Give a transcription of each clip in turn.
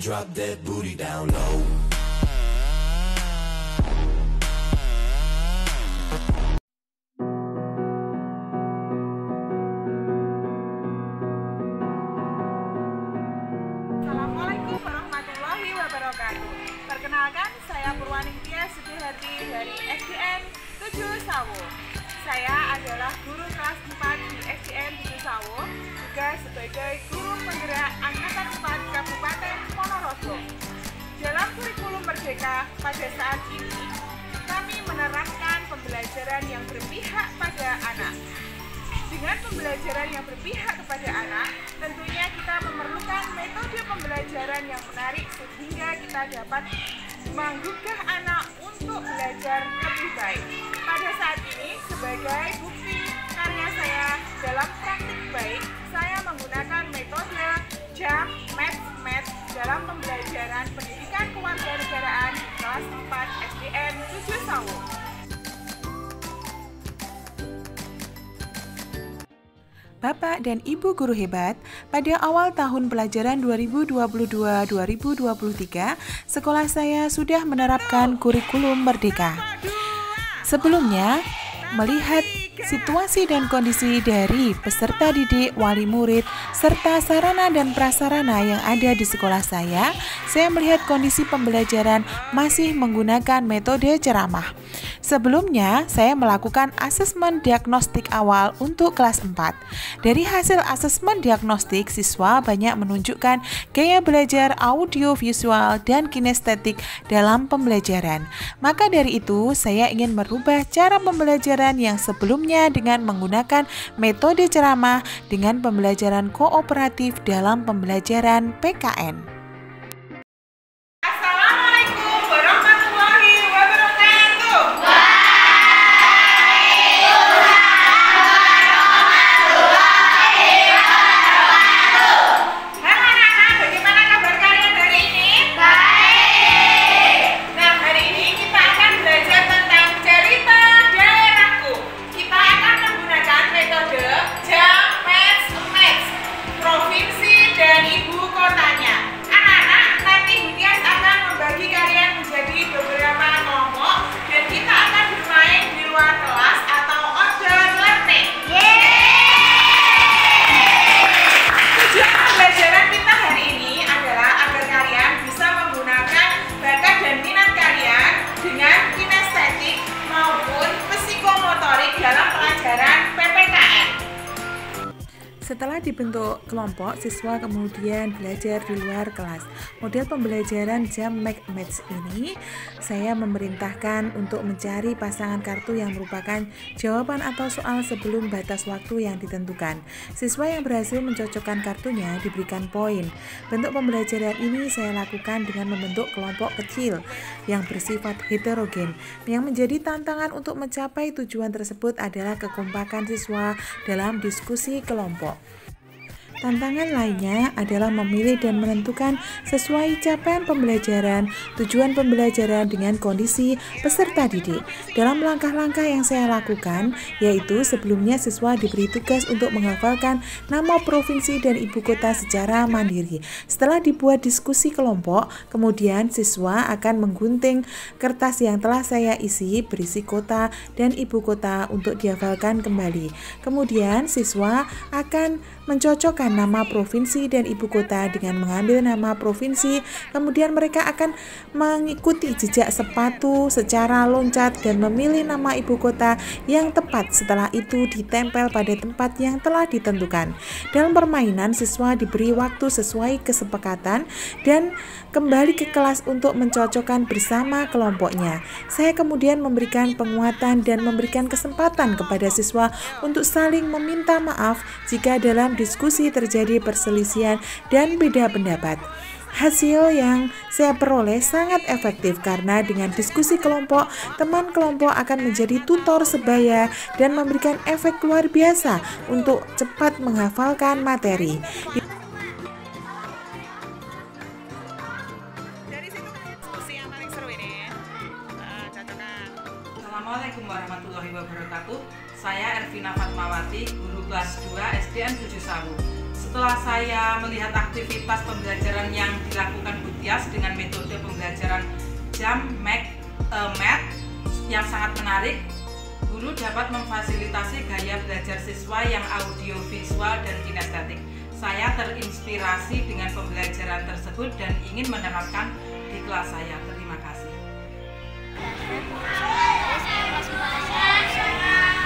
drop that booty down low. Assalamualaikum warahmatullahi wabarakatuh. Perkenalkan, saya Purwaningtia Sugiharti dari SDN 7 Sawo. Saya adalah guru kelas 4 di SDN 7 Sawo, juga sebagai guru penggerak Angkatan 4 Kabupaten Ponorogo. Dalam kurikulum Merdeka pada saat ini, kami menerapkan pembelajaran yang berpihak pada anak. Dengan pembelajaran yang berpihak kepada anak, tentunya kita memerlukan metode pembelajaran yang menarik sehingga kita dapat menggugah anak untuk belajar lebih baik. Pada saat ini, sebagai bukti karya saya dalam praktik baik, saya menggunakan metode JAM Math dalam pembelajaran pendidikan kewarganegaraan kelas 4 SDN 7 Sawo. Bapak dan Ibu guru hebat, pada awal tahun pelajaran 2022-2023, sekolah saya sudah menerapkan kurikulum Merdeka. Sebelumnya, melihat situasi dan kondisi dari peserta didik, wali murid, serta sarana dan prasarana yang ada di sekolah saya melihat kondisi pembelajaran masih menggunakan metode ceramah. Sebelumnya, saya melakukan asesmen diagnostik awal untuk kelas 4. Dari hasil asesmen diagnostik, siswa banyak menunjukkan gaya belajar audio, visual, dan kinestetik dalam pembelajaran. Maka dari itu, saya ingin merubah cara pembelajaran yang sebelumnya dengan menggunakan metode ceramah dengan pembelajaran kooperatif dalam pembelajaran PKN. Setelah dibentuk kelompok, siswa kemudian belajar di luar kelas. Model pembelajaran JAM Math ini, saya memerintahkan untuk mencari pasangan kartu yang merupakan jawaban atau soal sebelum batas waktu yang ditentukan. Siswa yang berhasil mencocokkan kartunya diberikan poin. Bentuk pembelajaran ini saya lakukan dengan membentuk kelompok kecil yang bersifat heterogen. Yang menjadi tantangan untuk mencapai tujuan tersebut adalah kekompakan siswa dalam diskusi kelompok. Tantangan lainnya adalah memilih dan menentukan sesuai capaian pembelajaran, tujuan pembelajaran dengan kondisi peserta didik. Dalam langkah-langkah yang saya lakukan, yaitu sebelumnya siswa diberi tugas untuk menghafalkan nama provinsi dan ibu kota secara mandiri. Setelah dibuat diskusi kelompok, kemudian siswa akan menggunting kertas yang telah saya isi berisi kota dan ibu kota untuk dihafalkan kembali. Kemudian siswa akan mencocokkan nama provinsi dan ibu kota dengan mengambil nama provinsi, kemudian mereka akan mengikuti jejak sepatu secara loncat dan memilih nama ibu kota yang tepat. Setelah itu ditempel pada tempat yang telah ditentukan. Dalam permainan, siswa diberi waktu sesuai kesepakatan dan kembali ke kelas untuk mencocokkan bersama kelompoknya. Saya kemudian memberikan penguatan dan memberikan kesempatan kepada siswa untuk saling meminta maaf jika dalam diskusi terjadi perselisihan dan beda pendapat. Hasil yang saya peroleh sangat efektif karena dengan diskusi kelompok, teman kelompok akan menjadi tutor sebaya dan memberikan efek luar biasa untuk cepat menghafalkan materi. Dari situ diskusi yang paling seru ini. Cocokan. Assalamualaikum warahmatullahi wabarakatuh. Saya Ervina Fatmawati, guru kelas 2 SDN 7 Sawo. Setelah saya melihat aktivitas pembelajaran yang dilakukan Bu Tias dengan metode pembelajaran jam, make, math yang sangat menarik, guru dapat memfasilitasi gaya belajar siswa yang audio, visual, dan kinestetik. Saya terinspirasi dengan pembelajaran tersebut dan ingin menerapkan di kelas saya. Terima kasih.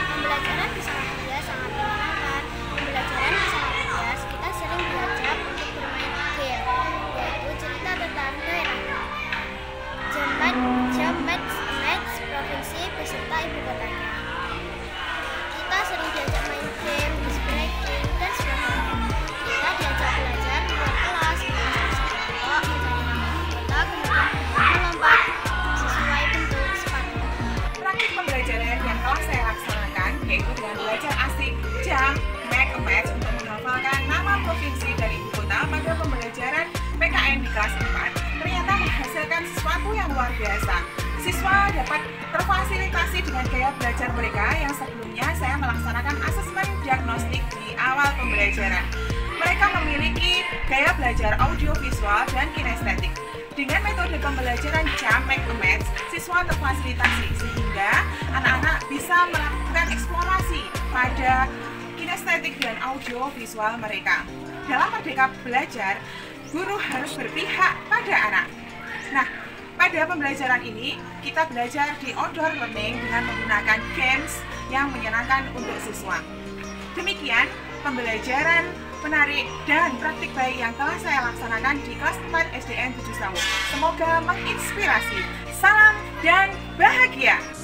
Pembelajaran di sangat mudah, sangat menyenangkan. Pembelajaran di sangat mudah, kita sering belajar untuk bermain game, yaitu cerita tentang daerah. Jam Math provinsi beserta ibu kotanya. Kita sering diajak main game, disc breaking, dan sebagainya. Kita diajak belajar luar kelas, kelompok, mencari nama ibu kota, kemudian melompat sesuai bentuk sepatu. Praktik pembelajaran yang telah saya laksanakan yaitu dengan belajar asik jam, make, match untuk menghafalkan nama provinsi dari ibu kota pada pembelajaran PKN di kelas 4 ternyata menghasilkan sesuatu yang luar biasa. Siswa dapat terfasilitasi dengan gaya belajar mereka yang sebelumnya saya melaksanakan asesmen diagnostik di awal pembelajaran. Mereka memiliki gaya belajar audiovisual dan kinestetik. Dengan metode pembelajaran jam, make, match, siswa terfasilitasi sehingga anak-anak bisa melakukan eksplorasi pada kinestetik dan audiovisual mereka. Dalam Merdeka Belajar, guru harus berpihak pada anak. Nah, pada pembelajaran ini, kita belajar di outdoor learning dengan menggunakan games yang menyenangkan untuk siswa. Demikian pembelajaran menarik dan praktik baik yang telah saya laksanakan di kelas 4 SDN 7 Sawo. Semoga menginspirasi. Salam dan bahagia!